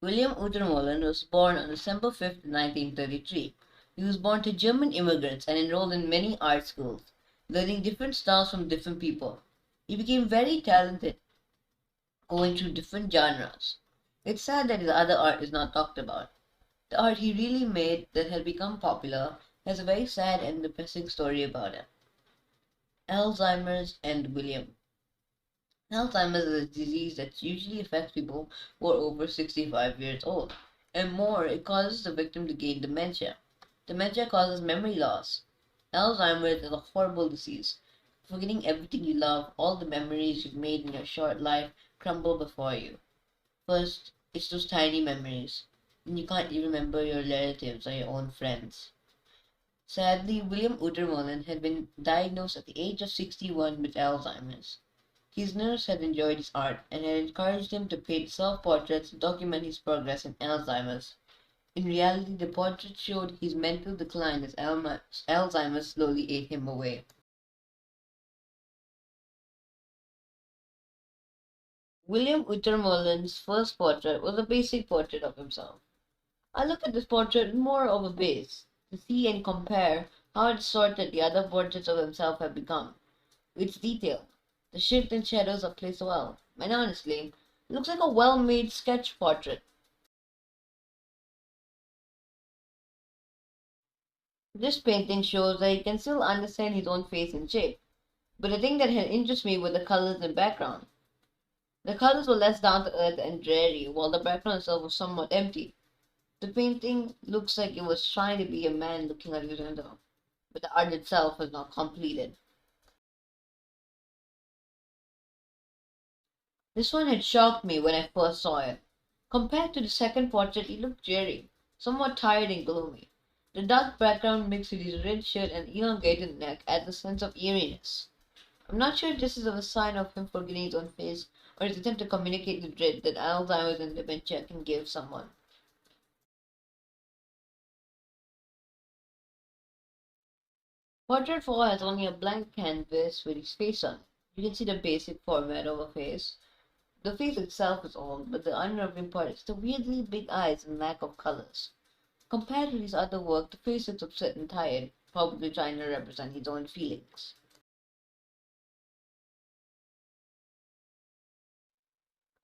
William Uterhmohlen was born on December 5th, 1933. He was born to German immigrants and enrolled in many art schools, learning different styles from different people. He became very talented, going through different genres. It's sad that his other art is not talked about. The art he really made that had become popular has a very sad and depressing story about him. Alzheimer's and William. Alzheimer's is a disease that usually affects people who are over 65 years old. And more, it causes the victim to gain dementia. Dementia causes memory loss. Alzheimer's is a horrible disease. Forgetting everything you love, all the memories you've made in your short life crumble before you. First, it's those tiny memories, and you can't even remember your relatives or your own friends. Sadly, William Utermohlen had been diagnosed at the age of 61 with Alzheimer's. His nurse had enjoyed his art and had encouraged him to paint self-portraits to document his progress in Alzheimer's. In reality, the portraits showed his mental decline as Alzheimer's slowly ate him away. William Utermohlen's first portrait was a basic portrait of himself. I look at this portrait more of a base, to see and compare how distorted the other portraits of himself have become. It's detailed. The shift in shadows are placed well, and honestly, it looks like a well-made sketch portrait. This painting shows that he can still understand his own face and shape, but the thing that had interested me were the colors and background. The colors were less down to earth and dreary, while the background itself was somewhat empty. The painting looks like it was trying to be a man looking at his window, but the art itself was not completed. This one had shocked me when I first saw it. Compared to the second portrait, it looked dreary, somewhat tired and gloomy. The dark background mixed with his red shirt and elongated neck adds a sense of eeriness. I'm not sure if this is a sign of him forgetting his own face or his attempt to communicate the dread that Alzheimer's and dementia can give someone. Portrait 4 has only a blank canvas with his face on. You can see the basic format of a face. The face itself is old, but the unnerving part is the weirdly big eyes and lack of colors. Compared with his other work, the face looks upset and tired, probably trying to represent his own feelings.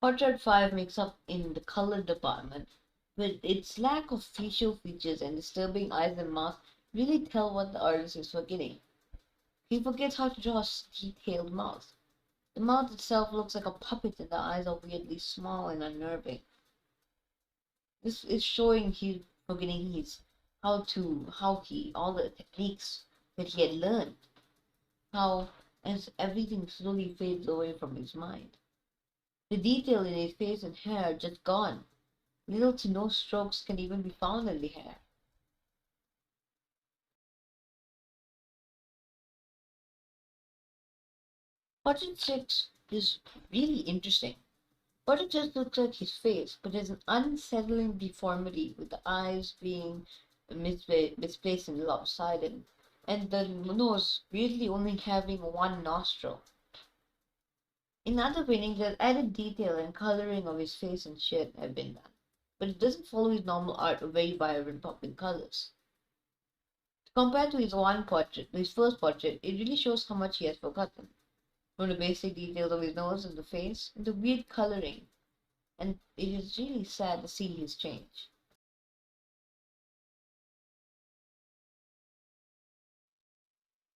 Portrait 5 makes up in the color department, but its lack of facial features and disturbing eyes and mouth really tell what the artist is forgetting. He forgets how to draw a detailed mouth. The mouth itself looks like a puppet and the eyes are weirdly small and unnerving. This is showing he's forgetting all the techniques that he had learned. How as everything slowly fades away from his mind. The detail in his face and hair are just gone. Little to no strokes can even be found in the hair. Portrait 6 is really interesting. Portrait just looks like his face, but there's an unsettling deformity with the eyes being misplaced and lopsided, and the nose weirdly only having one nostril. In other paintings, there's added detail and coloring of his face and shirt have been done, but it doesn't follow his normal art of very vibrant popping colors. Compared to his first portrait, it really shows how much he has forgotten. From the basic details of his nose and the face, and the weird coloring, and it is really sad to see his change.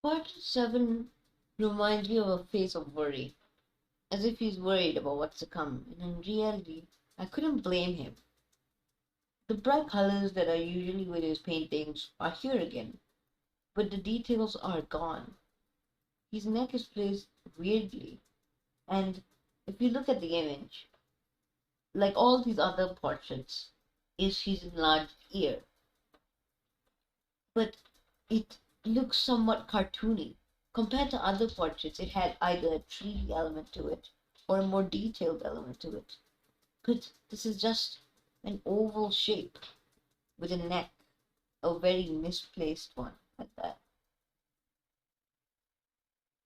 Portrait 7 reminds me of a face of worry, as if he's worried about what's to come, and in reality, I couldn't blame him. The bright colors that are usually with his paintings are here again, but the details are gone. His neck is placed weirdly, and if you look at the image, like all these other portraits, is his enlarged ear, but it looks somewhat cartoony. Compared to other portraits, it had either a 3D element to it or a more detailed element to it. But this is just an oval shape with a neck, a very misplaced one at that.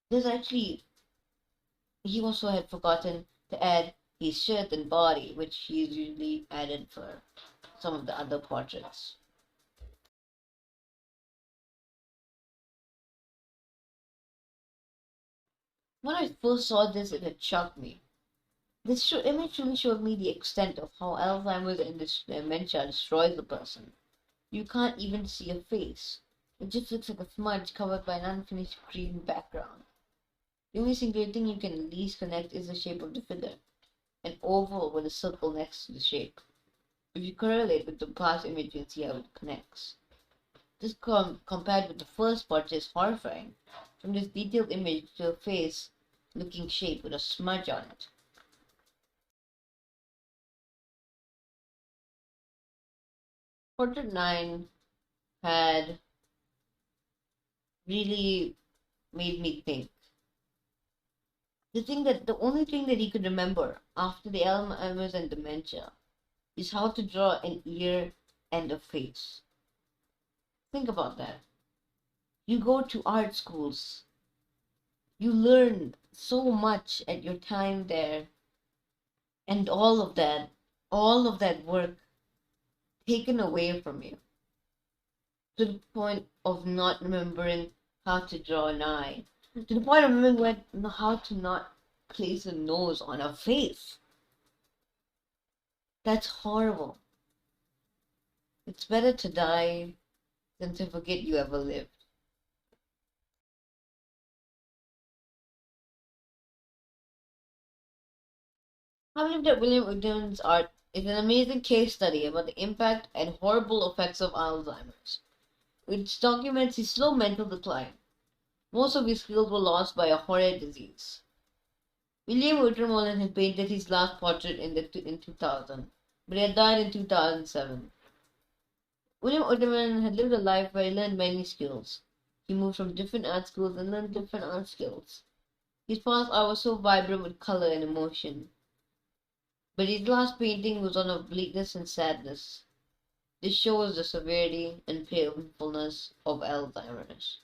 There's actually, he also had forgotten to add his shirt and body, which he is usually added for some of the other portraits. When I first saw this, it had shocked me. Image really showed me the extent of how Alzheimer's and this dementia destroys a person. You can't even see a face. It just looks like a smudge covered by an unfinished green background. The only single thing you can at least connect is the shape of the figure, an oval with a circle next to the shape. If you correlate with the past image, you'll see how it connects. This compared with the first portrait is horrifying. From this detailed image to a face looking shape with a smudge on it. Portrait 9 had really made me think. The only thing that he could remember after the Alzheimer's and dementia is how to draw an ear and a face. Think about that. You go to art schools, you learn so much at your time there, and all of that work taken away from you to the point of not remembering how to draw an eye, to the point of remembering how to not place a nose on a face. That's horrible. It's better to die than to forget you ever lived. I believe that William Uterhmohlen's art is an amazing case study about the impact and horrible effects of Alzheimer's, which documents his slow mental decline. Most of his skills were lost by a horrid disease. William Uterhmohlen had painted his last portrait in 2000, but he had died in 2007. William Uterhmohlen had lived a life where he learned many skills. He moved from different art schools and learned different art skills. His past art was so vibrant with color and emotion, but his last painting was one of bleakness and sadness. This shows the severity and painfulness of Alzheimer's.